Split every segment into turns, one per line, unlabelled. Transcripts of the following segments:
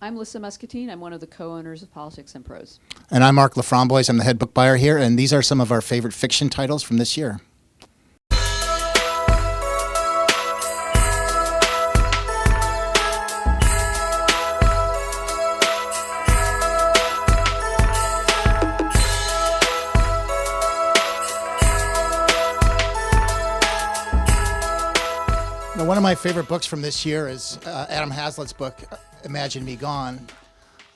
I'm Lissa Muscatine. I'm one of the co-owners of Politics and Prose.
And I'm Mark Laframboise. I'm the head book buyer here, and these are some of our favorite fiction titles from this year. Now, one of my favorite books from this year is Adam Haslett's book, Imagine Me Gone.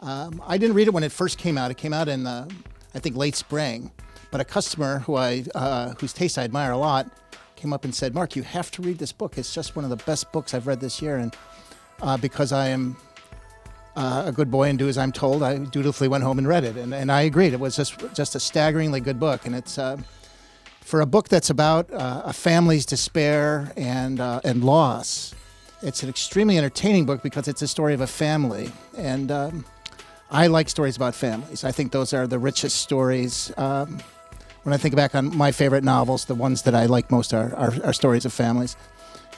I didn't read it when it first came out. It came out in, I think, late spring. But a customer whose taste I admire a lot came up and said, "Mark, you have to read this book. It's just one of the best books I've read this year." And because I am a good boy and do as I'm told, I dutifully went home and read it. And I agreed. It was just a staggeringly good book. And it's for a book that's about a family's despair and loss. It's an extremely entertaining book because it's a story of a family. And I like stories about families. I think those are the richest stories. When I think back on my favorite novels, the ones that I like most are stories of families.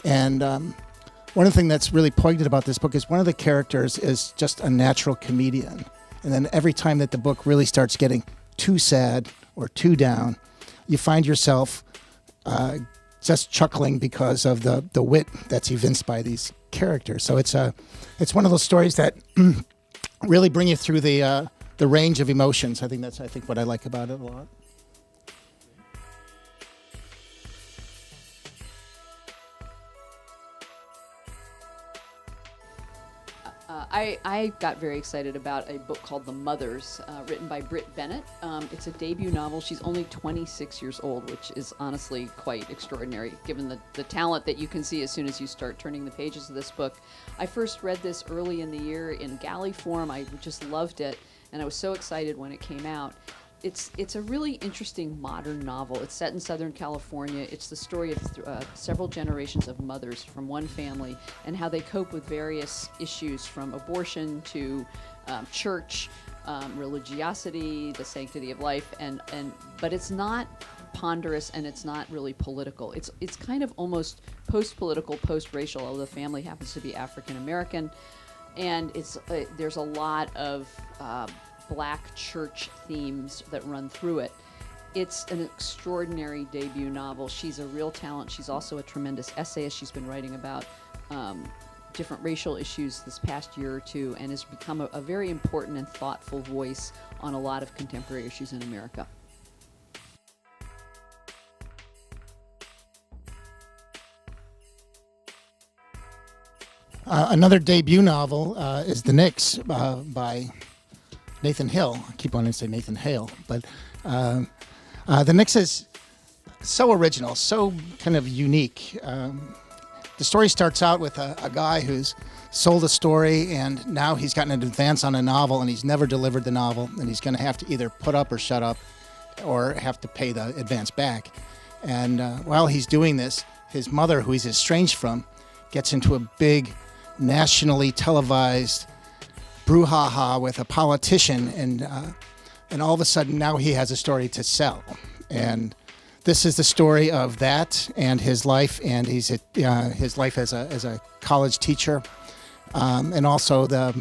And one of the things that's really poignant about this book is one of the characters is just a natural comedian. And then every time that the book really starts getting too sad or too down, you find yourself just chuckling because of the wit that's evinced by these characters. So it's one of those stories that really bring you through the range of emotions. I think what I like about it a lot.
I got very excited about a book called The Mothers, written by BENNETT. It's a debut novel. She's only 26 years old, which is honestly quite extraordinary, given the talent that you can see as soon as you start turning the pages of this book. I first read this early in the year in galley form. I just loved it, and I was so excited when it came out. It's a really interesting modern novel. It's set in Southern California. It's the story of several generations of mothers from one family and how they cope with various issues from abortion to church, religiosity, the sanctity of life, but it's not ponderous and it's not really political. It's kind of almost post-political, post-racial, although the family happens to be African American, and there's a lot of Black church themes that run through it. It's an extraordinary debut novel. She's a real talent. She's also a tremendous essayist. She's been writing about different racial issues this past year or two and has become a very important and thoughtful voice on a lot of contemporary issues in America.
Another debut novel is The Knicks by Nathan Hill. I keep wanting to say Nathan Hale, but The Knicks is so original, so kind of unique. The story starts out with a guy who's sold a story, and now he's gotten an advance on a novel, and he's never delivered the novel, and he's going to have to either put up or shut up, or have to pay the advance back. And while he's doing this, his mother, who he's estranged from, gets into a big, nationally televised brouhaha with a politician, and all of a sudden now he has a story to sell. And this is the story of that and his life, and his life as a college teacher, and also the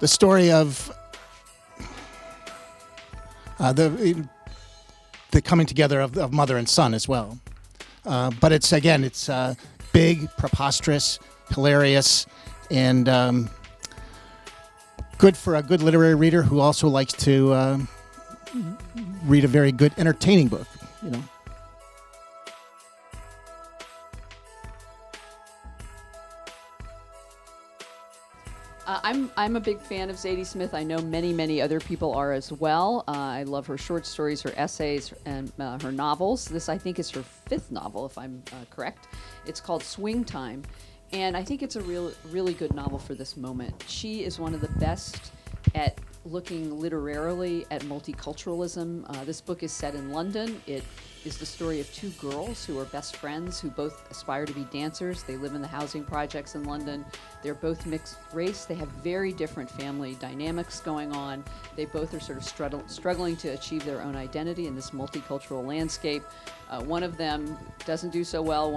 story of the coming together of mother and son as well. But it's big, preposterous, hilarious, and good for a good literary reader who also likes to read a very good, entertaining book, you know.
I'm a big fan of Zadie Smith. I know many other people are as well. I love her short stories, her essays, and her novels. This, I think, is her fifth novel, if I'm correct. It's called Swing Time, and I think it's a really good novel for this moment. She is one of the best at looking literarily at multiculturalism. This book is set in London. It is the story of two girls who are best friends who both aspire to be dancers. They live in the housing projects in London. They're both mixed race. They have very different family dynamics going on. They both are sort of struggling to achieve their own identity in this multicultural landscape. One of them doesn't do so well.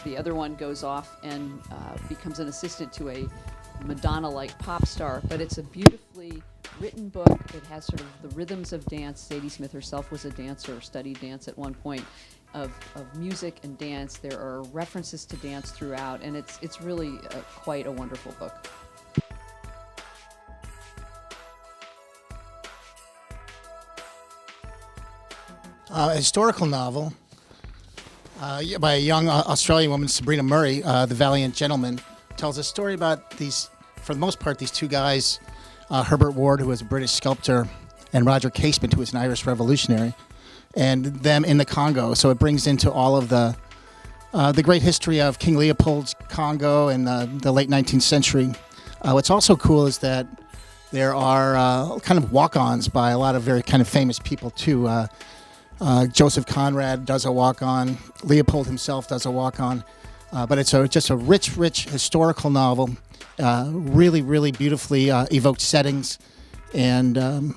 The other one goes off and becomes an assistant to a Madonna-like pop star, but it's a beautifully written book. It has sort of the rhythms of dance. Zadie Smith herself was a dancer, studied dance at one point, of music and dance. There are references to dance throughout, and it's really quite a wonderful book.
A historical novel by a young Australian woman, Sabrina Murray, The Valiant Gentleman, tells a story about these, for the most part, these two guys, Herbert Ward, who was a British sculptor, and Roger Casement, who was an Irish revolutionary, and them in the Congo. So it brings into all of the great history of King Leopold's Congo in the late 19th century. What's also cool is that there are kind of walk-ons by a lot of very kind of famous people, too. Joseph Conrad does a walk-on. Leopold himself does a walk-on. But it's just a rich historical novel. Really, really beautifully evoked settings, and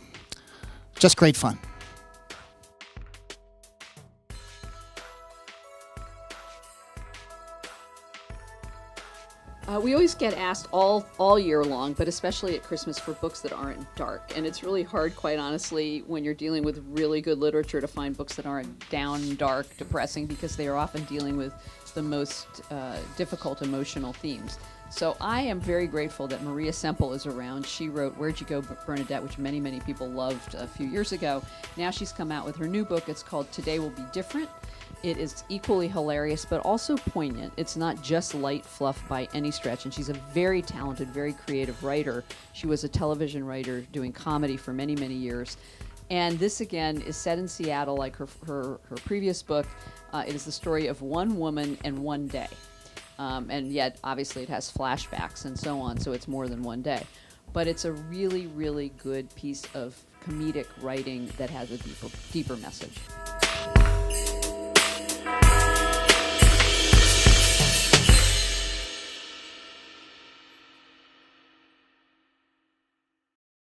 just great fun.
We always get asked all year long, but especially at Christmas, for books that aren't dark. And it's really hard, quite honestly, when you're dealing with really good literature, to find books that aren't down, dark, depressing, because they are often dealing with the most difficult emotional themes. So I am very grateful that Maria Semple is around. She wrote Where'd You Go, Bernadette, which many, many people loved a few years ago. Now she's come out with her new book. It's called Today Will Be Different. It is equally hilarious, but also poignant. It's not just light fluff by any stretch, and she's a very talented, very creative writer. She was a television writer doing comedy for many, many years. And this, again, is set in Seattle like her previous book. It is the story of one woman and one day. And yet, obviously, it has flashbacks and so on, so it's more than one day. But it's a really, really good piece of comedic writing that has a deeper message.